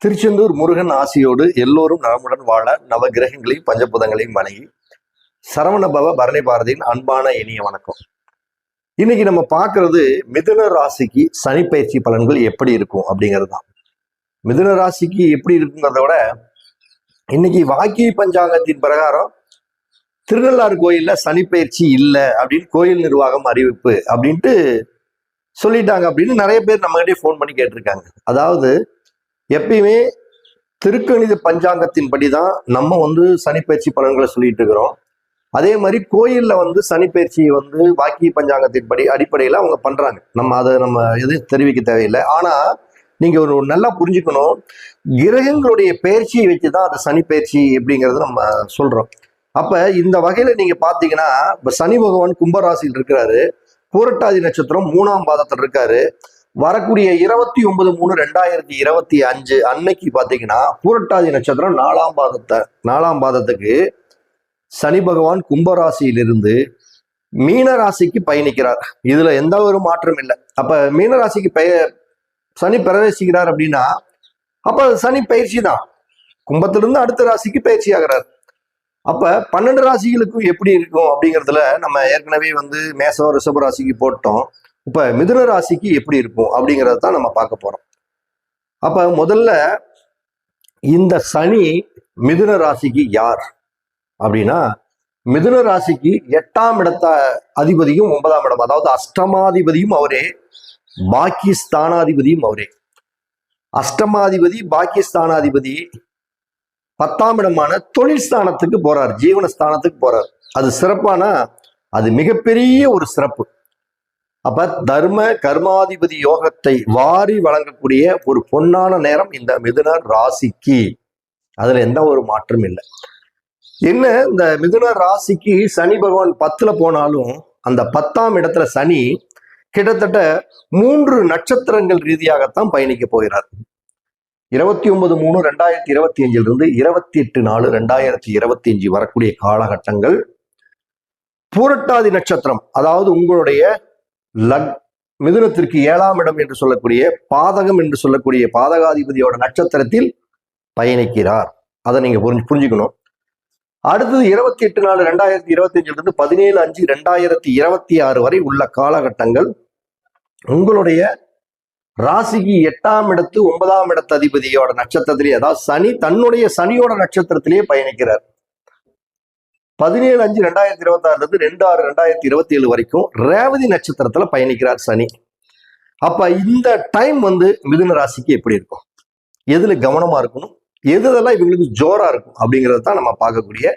திருச்செந்தூர் முருகன் ஆசியோடு எல்லோரும் நலமுடன் வாழ நவ கிரகங்களையும் பஞ்சபுதங்களையும் வணங்கி சரவணபவ பரணி பாரதியின் அன்பான இனிய வணக்கம். இன்னைக்கு நம்ம பார்க்கறது மிதுன ராசிக்கு சனி பயிற்சி பலன்கள் எப்படி இருக்கும் அப்படிங்கிறது தான். மிதுன ராசிக்கு எப்படி இருக்குங்கிறத விட இன்னைக்கு வாக்கிய பஞ்சாங்கத்தின் பிரகாரம் திருநள்ளாறு கோயில்ல சனி பயிற்சி இல்லை அப்படின்னு கோயில் நிர்வாகம் அறிவிப்பு அப்படின்ட்டு சொல்லிட்டாங்க அப்படின்னு நிறைய பேர் நம்ம கிட்டே ஃபோன் பண்ணி கேட்டிருக்காங்க. அதாவது எப்பயுமே திருக்கணித பஞ்சாங்கத்தின் படி தான் நம்ம சனிப்பயிற்சி பலன்களை சொல்லிட்டு இருக்கிறோம். அதே மாதிரி கோயில்ல சனிப்பயிற்சியை வாக்கிய பஞ்சாங்கத்தின் படி அடிப்படையில் அவங்க பண்றாங்க. நம்ம எதுவும் தெரிவிக்க தேவையில்லை. ஆனா நீங்க ஒரு நல்லா புரிஞ்சுக்கணும், கிரகங்களுடைய பயிற்சியை வச்சுதான் அந்த சனிப்பயிற்சி அப்படிங்கிறது நம்ம சொல்றோம். அப்ப இந்த வகையில நீங்க பாத்தீங்கன்னா இப்ப சனி பகவான் கும்பராசியில் இருக்கிறாரு, பூரட்டாதி நட்சத்திரம் 3ஆம் பாதத்தில் இருக்காரு. வரக்கூடிய 29/3/2025 அன்னைக்கு பாத்தீங்கன்னா பூரட்டாதி நட்சத்திரம் 4ஆம் பாதத்துக்கு சனி பகவான் கும்பராசியிலிருந்து மீன ராசிக்கு பயணிக்கிறார். இதுல எந்த ஒரு மாற்றம் இல்லை. அப்ப மீன ராசிக்கு சனி பிரவேசிக்கிறார் அப்படின்னா அப்ப சனி பயிற்சி தான். கும்பத்திலிருந்து அடுத்த ராசிக்கு பயிற்சி ஆகிறார். அப்ப 12 ராசிகளுக்கும் எப்படி இருக்கும் அப்படிங்கிறதுல நம்ம ஏற்கனவே மேசம் ரிஷப ராசிக்கு போட்டோம். இப்ப மிதுன ராசிக்கு எப்படி இருக்கும் அப்படிங்கிறத தான் நம்ம பார்க்க போறோம். அப்ப முதல்ல இந்த சனி மிதுன ராசிக்கு யார் அப்படின்னா, மிதுன ராசிக்கு 8ஆம் இடத்த அதிபதியும் 9ஆம் இடம், அதாவது அஷ்டமாதிபதியும் அவரே, பாக்கியஸ்தானாதிபதியும் அவரே. அஷ்டமாதிபதி பாக்கியஸ்தானாதிபதி 10ஆம் இடமான தொழில் ஸ்தானத்துக்கு போறார், ஜீவனஸ்தானத்துக்கு போறார். அது சிறப்பானா அது மிகப்பெரிய ஒரு சிறப்பு. அப்ப தர்ம கர்மாதிபதி யோகத்தை வாரி வழங்கக்கூடிய ஒரு பொன்னான நேரம் இந்த மிதுன ராசிக்கு. அதுல எந்த ஒரு மாற்றம் இல்லை. என்ன, இந்த மிதுன ராசிக்கு சனி பகவான் 10ல போனாலும் அந்த 10ஆம் இடத்துல சனி கிட்டத்தட்ட 3 நட்சத்திரங்கள் ரீதியாகத்தான் பயணிக்க போகிறார். 29/3/2025 இருந்து 28/4/2025 வரக்கூடிய காலகட்டங்கள் பூரட்டாதி நட்சத்திரம், அதாவது உங்களுடைய மிதுனத்திற்கு 7ஆம் இடம் என்று சொல்லக்கூடிய பாதகம் என்று சொல்லக்கூடிய பாதகாதிபதியோட நட்சத்திரத்தில் பயணிக்கிறார். அதை நீங்க புரிஞ்சுக்கணும். அடுத்தது 28/4/2025 இருந்து 17/5/2026 வரை உள்ள காலகட்டங்கள் உங்களுடைய ராசிக்கு 8ஆம் இடத்து 9ஆம் இடத்து அதிபதியோட நட்சத்திரத்திலேயே, அதாவது சனி தன்னுடைய சனியோட நட்சத்திரத்திலேயே பயணிக்கிறார். 17/5/2026 2/6/2027 வரைக்கும் ரேவதி நட்சத்திரத்துல பயணிக்கிறார் சனி. அப்ப இந்த டைம் மிதுன ராசிக்கு எப்படி இருக்கும், எதுல கவனமா இருக்கணும், எதெல்லாம் இவங்களுக்கு ஜோரா இருக்கும் அப்படிங்கிறது தான் நம்ம பார்க்கக்கூடிய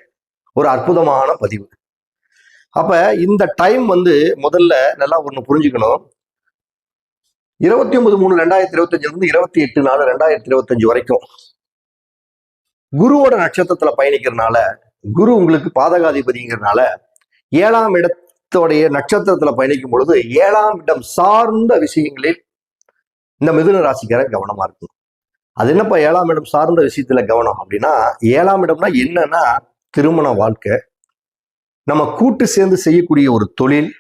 ஒரு அற்புதமான பதிவு. அப்ப இந்த டைம் முதல்ல நல்லா ஒண்ணு புரிஞ்சுக்கணும். 29/3/2025 இருந்து 28/4/2025 வரைக்கும் குருவோட நட்சத்திரத்துல பயணிக்கிறதுனால, குரு உங்களுக்கு பாதகாதிபதிங்கிறதுனால 7ஆம் இடத்தோடைய நட்சத்திரத்துல பயணிக்கும் பொழுது 7ஆம் இடம் சார்ந்த விஷயங்களில் இந்த மிதுன ராசிக்காரர் கவனமா இருக்கும். அது என்னப்பா 7ஆம் இடம் சார்ந்த விஷயத்துல கவனம் அப்படின்னா, 7ஆம் இடம்னா என்னன்னா திருமண வாழ்க்கை, நம்ம கூட்டு சேர்ந்து செய்யக்கூடிய ஒரு தொழில்,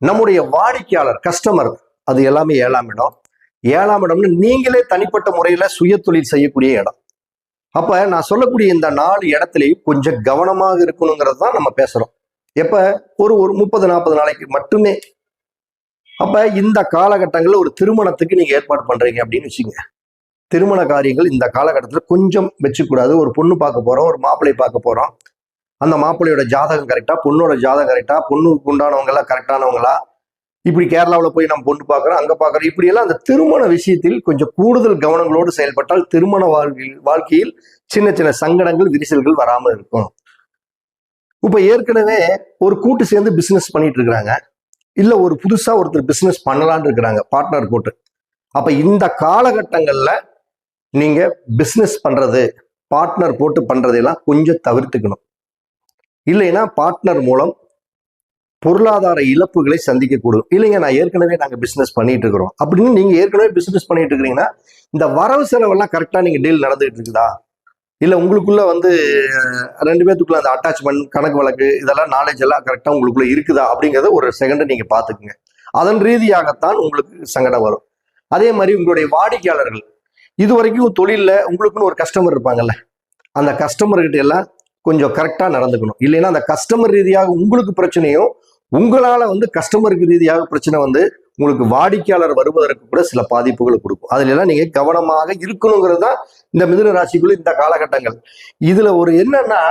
நம்முடைய வாடிக்கையாளர் கஸ்டமர், அது எல்லாமே 7ஆம் இடம். 7ஆம் இடம்னு நீங்களே தனிப்பட்ட முறையில சுய தொழில் செய்யக்கூடிய இடம். அப்ப நான் சொல்லக்கூடிய இந்த 4 இடத்துலையும் கொஞ்சம் கவனமாக இருக்கணுங்கிறது தான் நம்ம பேசுறோம். எப்ப ஒரு 30-40 நாளைக்கு மட்டுமே. அப்ப இந்த காலகட்டங்களில் ஒரு திருமணத்துக்கு நீங்க ஏற்பாடு பண்றீங்க அப்படின்னு வச்சுங்க, திருமண காரியங்கள் இந்த காலகட்டத்தில் கொஞ்சம் வச்சுக்கூடாது. ஒரு பொண்ணு பார்க்க போறோம், ஒரு மாப்பிள்ளை பார்க்க போறோம். அந்த மாப்பிள்ளையோட ஜாதகம் கரெக்டா, பொண்ணோட ஜாதகம் கரெக்டா, பொண்ணுக்கு உண்டானவங்க எல்லாம் கரெக்டானவங்களா, இப்படி கேரளாவில் போய் நம்ம பொண்ணு பார்க்குறோம், அங்கே பார்க்குறோம், இப்படியெல்லாம் அந்த திருமண விஷயத்தில் கொஞ்சம் கூடுதல் கவனங்களோடு செயல்பட்டால் திருமண வாழ்க்கையில் சின்ன சின்ன சங்கடங்கள் விரிசல்கள் வராமல் இருக்கும். இப்போ ஏற்கனவே ஒரு கூட்டு சேர்ந்து பிஸ்னஸ் பண்ணிட்டு இருக்கிறாங்க, இல்லை ஒரு புதுசாக ஒருத்தர் பிஸ்னஸ் பண்ணலான்னு இருக்கிறாங்க பார்ட்னர் போட்டு. அப்போ இந்த காலகட்டங்களில் நீங்க பிஸ்னஸ் பண்றது, பார்ட்னர் போட்டு பண்றதெல்லாம் கொஞ்சம் தவிர்த்துக்கணும். இல்லைன்னா பார்ட்னர் மூலம் பொருளாதார இழப்புகளை சந்திக்கக்கூடும். இல்லைங்க நான் ஏற்கனவே நாங்கள் பிஸ்னஸ் பண்ணிட்டு இருக்கிறோம் அப்படின்னு நீங்க ஏற்கனவே பிஸ்னஸ் பண்ணிட்டு இருக்கிறீங்கன்னா இந்த வரவு செலவெல்லாம் கரெக்டா நீங்க டீல் நடந்துகிட்டு இருக்குதா, இல்லை உங்களுக்குள்ள 2 பேத்துக்குள்ள அந்த அட்டாச்மெண்ட், கணக்கு வழக்கு, இதெல்லாம் நாலேஜ் எல்லாம் கரெக்டா உங்களுக்குள்ள இருக்குதா அப்படிங்கிறத ஒரு செகண்ட் நீங்க பாத்துக்குங்க. அதன் ரீதியாகத்தான் உங்களுக்கு சங்கடம் வரும். அதே மாதிரி உங்களுடைய வாடிக்கையாளர்கள், இது வரைக்கும் தொழில்ல உங்களுக்குன்னு ஒரு கஸ்டமர் இருப்பாங்கல்ல, அந்த கஸ்டமர்கிட்ட எல்லாம் கொஞ்சம் கரெக்டா நடந்துக்கணும். இல்லைன்னா அந்த கஸ்டமர் ரீதியாக உங்களுக்கு பிரச்சனையும், உங்களால கஸ்டமருக்கு ரீதியாக பிரச்சனை உங்களுக்கு வாடிக்கையாளர் வருவதற்கு கூட சில பாதிப்புகளை கொடுக்கும். அதுல எல்லாம் நீங்க கவனமாக இருக்கணுங்கிறது தான் இந்த மிதுன ராசிக்குள்ள இந்த காலகட்டங்கள். இதுல ஒரு என்னன்னா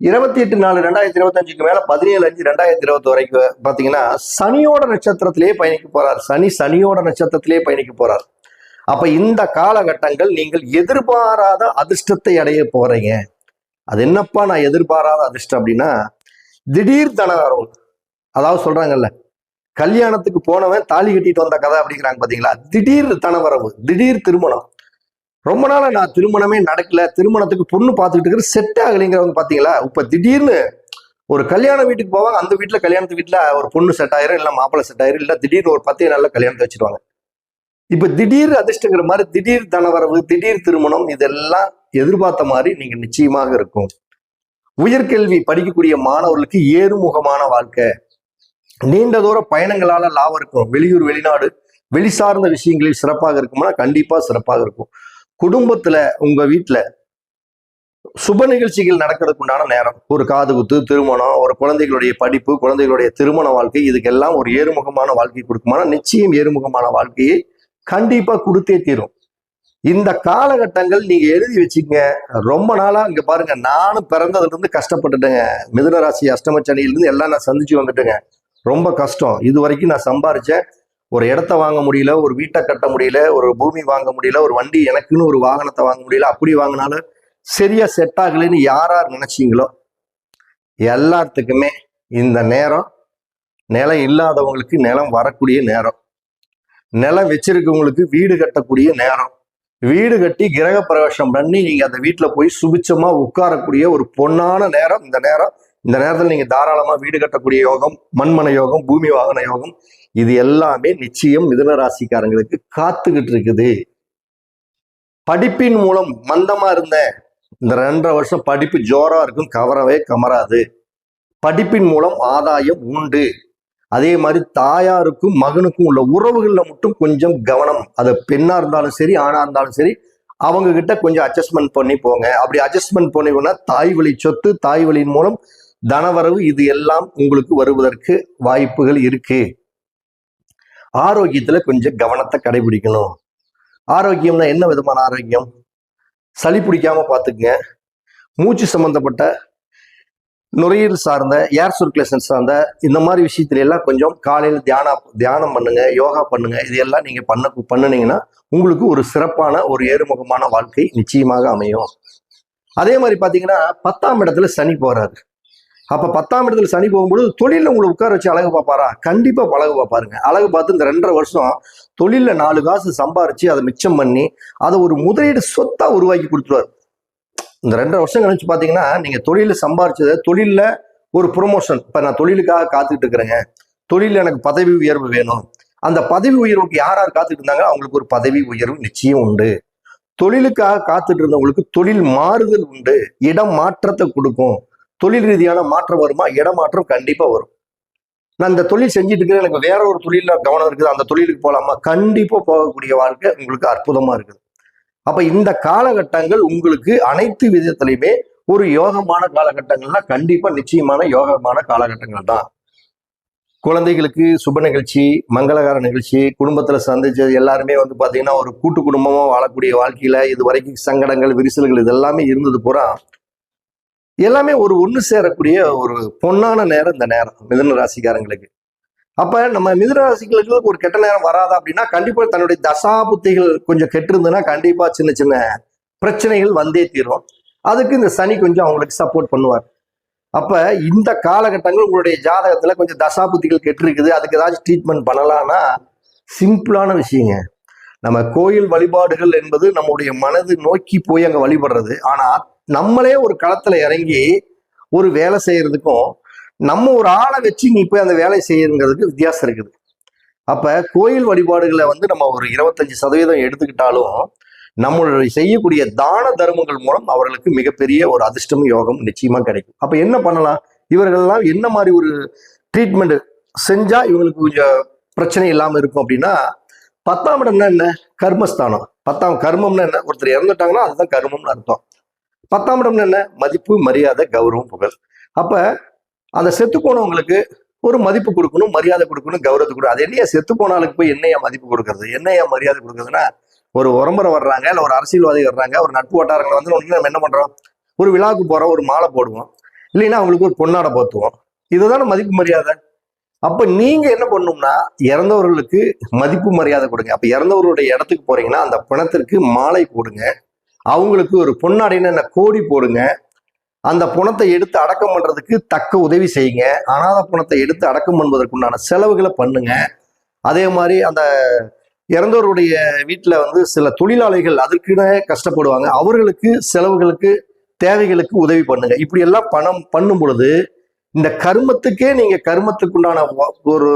28/4/2025 மேல 17/5/2020 வரைக்கும் பாத்தீங்கன்னா சனியோட நட்சத்திரத்திலேயே பயணிக்க போறார். சனியோட நட்சத்திரத்திலேயே பயணிக்க போறார். அப்ப இந்த காலகட்டங்கள் நீங்கள் எதிர்பாராத அதிர்ஷ்டத்தை அடைய போறீங்க. அது என்னப்பா நான் எதிர்பாராத அதிர்ஷ்டம் அப்படின்னா, திடீர் தனவரவு. அதாவது சொல்றாங்கல்ல, கல்யாணத்துக்கு போனவன் தாலி கட்டிட்டு வந்த கதை அப்படிங்கிறாங்க பாத்தீங்களா. திடீர் தனவரவு, திடீர் திருமணம். ரொம்ப நாளா நான் திருமணமே நடக்கல, திருமணத்துக்கு பொண்ணு பார்த்துக்கிட்டு இருக்கிற செட் ஆகலைங்கிறவங்க பாத்தீங்களா, இப்ப திடீர்னு ஒரு கல்யாண வீட்டுக்கு போவாங்க, அந்த வீட்டுல கல்யாணத்து வீட்டுல ஒரு பொண்ணு செட் ஆயிரும், இல்ல மாப்பிள்ளை செட் ஆயிரும், இல்ல திடீர்னு ஒரு 10 நாள்ல கல்யாணத்தை வச்சிருவாங்க. இப்ப திடீர் அதிர்ஷ்டங்கிற மாதிரி திடீர் தனவரவு, திடீர் திருமணம், இதெல்லாம் எதிர்பார்த்த மாதிரி நீங்க நிச்சயமாக இருக்கும். உயர்கல்வி படிக்கக்கூடிய மாணவர்களுக்கு ஏறுமுகமான வாழ்க்கை, நீண்ட தூர பயணங்களால லாபம் இருக்கும். வெளியூர் வெளிநாடு வெளி சார்ந்த விஷயங்களில் சிறப்பாக இருக்கும்னா கண்டிப்பா சிறப்பாக இருக்கும். குடும்பத்துல உங்க வீட்டுல சுப நிகழ்ச்சிகள் நடக்கிறதுக்கு உண்டான நேரம், ஒரு காது குத்து, திருமணம், ஒரு குழந்தைகளுடைய படிப்பு, குழந்தைகளுடைய திருமண வாழ்க்கை, இதுக்கெல்லாம் ஒரு ஏறுமுகமான வாழ்க்கை கொடுக்குமானா நிச்சயம் ஏறுமுகமான வாழ்க்கையை கண்டிப்பா கொடுத்தே தீரும். இந்த காலகட்டங்கள் நீங்க எழுதி வச்சுக்கங்க. ரொம்ப நாளா இங்க பாருங்க, நானும் பிறந்ததுல இருந்து கஷ்டப்பட்டுட்டேங்க. மிதுன ராசி அஷ்டமச்சனியிலிருந்து எல்லாம் நான் சந்திச்சு வந்துட்டேங்க. ரொம்ப கஷ்டம். இது வரைக்கும் நான் சம்பாரிச்சேன். ஒரு இடத்த வாங்க முடியல, ஒரு வீட்டை கட்ட முடியல, ஒரு பூமி வாங்க முடியல, ஒரு வண்டி எனக்குன்னு ஒரு வாகனத்தை வாங்க முடியல. அப்படி வாங்கினாலும் சரியா செட் ஆகலைன்னு யார் நினைச்சீங்களோ எல்லாத்துக்குமே இந்த நேரம், நிலம் இல்லாதவங்களுக்கு நிலம் வரக்கூடிய நேரம், நிலம் வச்சிருக்கவங்களுக்கு வீடு கட்டக்கூடிய நேரம், வீடு கட்டி கிரக பிரவேசம் பண்ணி நீங்க அந்த வீட்டுல போய் சுபிச்சமா உட்காரக்கூடிய ஒரு பொன்னான நேரம் இந்த நேரம். இந்த நேரத்தில் நீங்க தாராளமா வீடு கட்டக்கூடிய யோகம், மண்மன யோகம், பூமி வாகன யோகம், இது எல்லாமே நிச்சயம் மிதுன ராசிக்காரங்களுக்கு காத்துக்கிட்டு இருக்குது. படிப்பின் மூலம் மந்தமா இருந்த இந்த 2.5 வருஷம் படிப்பு ஜோரா இருக்கும், கவரவே கமராது. படிப்பின் மூலம் ஆதாயம் உண்டு. அதே மாதிரி தாயாருக்கும் மகனுக்கும் உள்ள உறவுகள்ல மட்டும் கொஞ்சம் கவனம். அது பெண்ணா இருந்தாலும் சரி, ஆணா இருந்தாலும் சரி, அவங்க கிட்ட கொஞ்சம் அட்ஜஸ்ட்மெண்ட் பண்ணி போங்க. அப்படி அட்ஜஸ்ட்மெண்ட் பண்ணினா தாய் வழி சொத்து, தாய் வழியின் மூலம் தனவரவு, இது எல்லாம் உங்களுக்கு வருவதற்கு வாய்ப்புகள் இருக்கு. ஆரோக்கியத்துல கொஞ்சம் கவனத்தை கடைபிடிக்கணும். ஆரோக்கியம்னா என்ன விதமான ஆரோக்கியம்? சளி பிடிக்காம பார்த்துக்குங்க. மூச்சு சம்பந்தப்பட்ட, நுரையீரல் சார்ந்த, ஏர் சர்க்குலேஷன் சார்ந்த இந்த மாதிரி விஷயத்துல எல்லாம் கொஞ்சம் காலையில் தியானம் பண்ணுங்க, யோகா பண்ணுங்க. இதெல்லாம் நீங்க பண்ணுனீங்கன்னா உங்களுக்கு ஒரு சிறப்பான ஒரு ஏறுமுகமான வாழ்க்கை நிச்சயமாக அமையும். அதே மாதிரி பாத்தீங்கன்னா 10ஆம் இடத்துல சனி போறாரு. அப்ப 10ஆம் இடத்துல சனி போகும்போது தொழில உங்களை உட்கார வச்சு அழகு பார்ப்பாரா? கண்டிப்பா பழகு பார்ப்பாருங்க. அழகு பார்த்து இந்த 2.5 வருஷம் தொழில 4 காசு சம்பாரிச்சு அதை மிச்சம் பண்ணி அதை ஒரு முதலீடு சொத்தா உருவாக்கி கொடுத்துருவாரு. இந்த 2.5 வருஷம் கழிச்சு பாத்தீங்கன்னா நீங்க தொழில சம்பாரிச்சதை தொழில ஒரு ப்ரொமோஷன், இப்ப நான் தொழிலுக்காக காத்துக்கிட்டு இருக்கிறேங்க, தொழில எனக்கு பதவி உயர்வு வேணும், அந்த பதவி உயர்வுக்கு யார் காத்துட்டு இருந்தாங்க அவங்களுக்கு ஒரு பதவி உயர்வு நிச்சயம் உண்டு. தொழிலுக்காக காத்துட்டு இருந்தவங்களுக்கு தொழில் மாறுதல் உண்டு, இடம் மாற்றத்தை கொடுக்கும். தொழில் ரீதியான மாற்றம் வருமா? இடமாற்றம் கண்டிப்பா வரும். நான் இந்த தொழில் செஞ்சுட்டு இருக்கிறேன், எனக்கு வேற ஒரு தொழில கவனம் இருக்குது, அந்த தொழிலுக்கு போகலாமா? கண்டிப்பா போகக்கூடிய வாழ்க்கை உங்களுக்கு அற்புதமா இருக்குது. அப்ப இந்த காலகட்டங்கள் உங்களுக்கு அனைத்து விதத்திலையுமே ஒரு யோகமான காலகட்டங்கள்னா கண்டிப்பா நிச்சயமான யோகமான காலகட்டங்கள் தான். குழந்தைகளுக்கு சுப நிகழ்ச்சி, மங்களகார நிகழ்ச்சி, குடும்பத்துல சந்திச்சது எல்லாருமே பாத்தீங்கன்னா ஒரு கூட்டு குடும்பமா வாழக்கூடிய வாழ்க்கையில இது வரைக்கும் சங்கடங்கள், விரிசல்கள் இதெல்லாமே இருந்தது பூரா எல்லாமே ஒரு ஒன்று சேரக்கூடிய ஒரு பொன்னான நேரம் இந்த நேரம் மிதுன ராசிக்காரங்களுக்கு. அப்ப நம்ம மிதுன ராசிகளுக்கு ஒரு கெட்ட நேரம் வராதா அப்படின்னா கண்டிப்பா தன்னுடைய தசா புத்திகள் கொஞ்சம் கெட்டு இருந்ததுன்னா கண்டிப்பா சின்ன சின்ன பிரச்சனைகள் வந்தே தீரும். அதுக்கு இந்த சனி கொஞ்சம் அவங்களுக்கு சப்போர்ட் பண்ணுவார். அப்ப இந்த காலகட்டங்கள் உங்களுடைய ஜாதகத்துல கொஞ்சம் தசா புத்திகள் கெட்டு இருக்குது, அதுக்கு ஏதாச்சும் ட்ரீட்மெண்ட் பண்ணலாம்னா சிம்பிளான விஷயங்க. நம்ம கோயில் வழிபாடுகள் என்பது நம்முடைய மனது நோக்கி போய் அங்க வழிபடுறது. ஆனா நம்மளே ஒரு களத்துல இறங்கி ஒரு வேலை செய்யறதுக்கும் நம்ம ஒரு ஆளை வச்சு நீ போய் அந்த வேலை செய்யறதுக்கு வித்தியாசம் இருக்குது. அப்ப கோயில் வழிபாடுகளை நம்ம ஒரு 25% எடுத்துக்கிட்டாலும் நம்மளுடைய செய்யக்கூடிய தான தர்மங்கள் மூலம் அவர்களுக்கு மிகப்பெரிய ஒரு அதிர்ஷ்டம் யோகம் நிச்சயமா கிடைக்கும். அப்ப என்ன பண்ணலாம்? இவர்கள்லாம் என்ன மாதிரி ஒரு ட்ரீட்மெண்ட் செஞ்சா இவங்களுக்கு கொஞ்சம் பிரச்சனை இல்லாம இருக்கும் அப்படின்னா, 10ஆம் இடம்னா என்ன? கர்மஸ்தானம். 10ஆம் கர்மம்னா என்ன? ஒருத்தர் இறந்துட்டாங்கன்னா அதுதான் கர்மம்னு அர்த்தம். 10ஆம் இடம்னா என்ன? மதிப்பு, மரியாதை, கௌரவம், புகழ். அப்ப அந்த செத்து போனவங்களுக்கு ஒரு மதிப்பு கொடுக்கணும், மரியாதை கொடுக்கணும், கௌரவத்தை கொடுக்கணும். அது என்னையா செத்து போனாலுக்கு போய் என்னையா மதிப்பு கொடுக்கறது, என்னையா மரியாதை கொடுக்கறதுன்னா, ஒரு உறம்பரை வர்றாங்க, இல்ல ஒரு அரசியல்வாதி வர்றாங்க, ஒரு நட்பு வட்டாரங்களை வந்து நம்ம என்ன பண்றோம்? ஒரு விழாவுக்கு போறோம், ஒரு மாலை போடுவோம், இல்லைன்னா அவங்களுக்கு ஒரு பொன்னாடை போத்துவோம். இதுதானே மதிப்பு மரியாதை. அப்ப நீங்க என்ன பண்ணணும்னா, இறந்தவர்களுக்கு மதிப்பு மரியாதை கொடுங்க. அப்ப இறந்தவர்களுடைய இடத்துக்கு போறீங்கன்னா அந்த பிணத்திற்கு மாலை போடுங்க, அவங்களுக்கு ஒரு பொன்னாடைன்னு என்ன கோடி போடுங்க, அந்த பணத்தை எடுத்து அடக்கம் பண்றதுக்கு தக்க உதவி செய்யுங்க, அனாத பணத்தை எடுத்து அடக்கம் பண்ணுவதற்குண்டான செலவுகளை பண்ணுங்க. அதே மாதிரி அந்த இறந்தவருடைய வீட்டுல வந்து சில தொழிலாளிகள் அதற்குன்னு கஷ்டப்படுவாங்க, அவர்களுக்கு செலவுகளுக்கு தேவைகளுக்கு உதவி பண்ணுங்க. இப்படி எல்லாம் பணம் பண்ணும் பொழுது இந்த கர்மத்துக்கே நீங்க கர்மத்துக்குண்டான ஒரு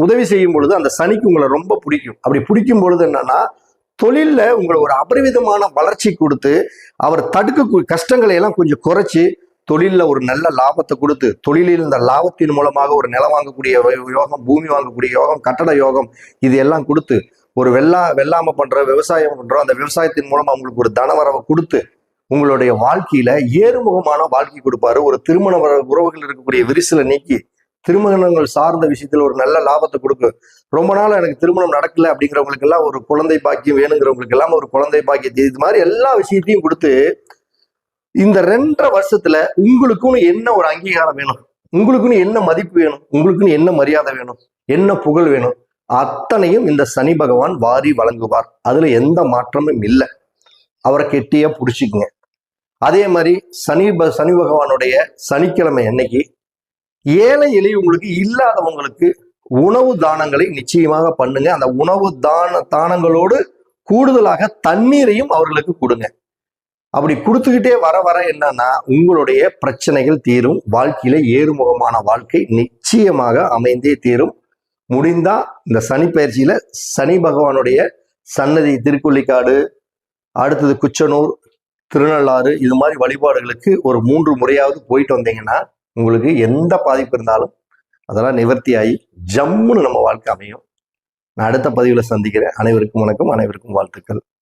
உதவி செய்யும் பொழுது அந்த சனிக்கு உங்களை ரொம்ப பிடிக்கும். அப்படி பிடிக்கும் பொழுது என்னன்னா, தொழில்ல உங்களை ஒரு அபரிவிதமான வளர்ச்சி கொடுத்து அவர் தடுக்க கஷ்டங்களை எல்லாம் கொஞ்சம் குறைச்சி தொழில ஒரு நல்ல லாபத்தை கொடுத்து, தொழிலில் இந்த லாபத்தின் மூலமாக ஒரு நிலம் வாங்கக்கூடிய யோகம், பூமி வாங்கக்கூடிய யோகம், கட்டட யோகம், இது எல்லாம் கொடுத்து ஒரு வெள்ளாம பண்ற விவசாயம் பண்றோம், அந்த விவசாயத்தின் மூலம் அவங்களுக்கு ஒரு தனவரவை கொடுத்து உங்களுடைய வாழ்க்கையில ஏறுமுகமான வாழ்க்கை கொடுப்பாரு. ஒரு திருமண உறவுகள் இருக்கக்கூடிய விரிசலை நீக்கி திருமணங்கள் சார்ந்த விஷயத்துல ஒரு நல்ல லாபத்தை கொடுக்கும். ரொம்ப நாள் எனக்கு திருமணம் நடக்கல அப்படிங்கிறவங்களுக்கு எல்லாம் ஒரு குழந்தை பாக்கியம் வேணுங்கிறவங்களுக்கு எல்லாம் ஒரு குழந்தை பாக்கியத்தை, இது மாதிரி எல்லா விஷயத்தையும் கொடுத்து இந்த 2.5 வருஷத்துல உங்களுக்குன்னு என்ன ஒரு அங்கீகாரம் வேணும், உங்களுக்குன்னு என்ன மதிப்பு வேணும், உங்களுக்குன்னு என்ன மரியாதை வேணும், என்ன புகழ் வேணும், அத்தனையும் இந்த சனி பகவான் வாரி வழங்குவார். அதுல எந்த மாற்றமும் இல்லை. அவரை கெட்டியா புடிச்சுக்குங்க. அதே மாதிரி சனி பகவானுடைய சனிக்கிழமை அன்னைக்கு ஏழை எளியவங்களுக்கு இல்லாதவங்களுக்கு உணவு தானங்களை நிச்சயமாக பண்ணுங்க. அந்த உணவு தானங்களோடு கூடுதலாக தண்ணீரையும் அவர்களுக்கு கொடுங்க. அப்படி கொடுத்துக்கிட்டே வர வர என்னன்னா உங்களுடைய பிரச்சனைகள் தீரும். வாழ்க்கையில ஏறுமுகமான வாழ்க்கை நிச்சயமாக அமைந்தே தீரும். முடிந்தா இந்த சனி பயிற்சியில சனி பகவானுடைய சன்னதி திருக்கொள்ளிக்காடு, அடுத்தது குச்சனூர், திருநள்ளாறு, இது மாதிரி வழிபாடுகளுக்கு ஒரு 3 முறையாவது போயிட்டு வந்தீங்கன்னா உங்களுக்கு எந்த பாதிப்பு இருந்தாலும் அதெல்லாம் நிவர்த்தி ஆகி ஜம்முன்னு நம்ம வாழ்க்கை அமையும். நான் அடுத்த பதிவுல சந்திக்கிறேன். அனைவருக்கும் வணக்கம், அனைவருக்கும் வாழ்த்துக்கள்.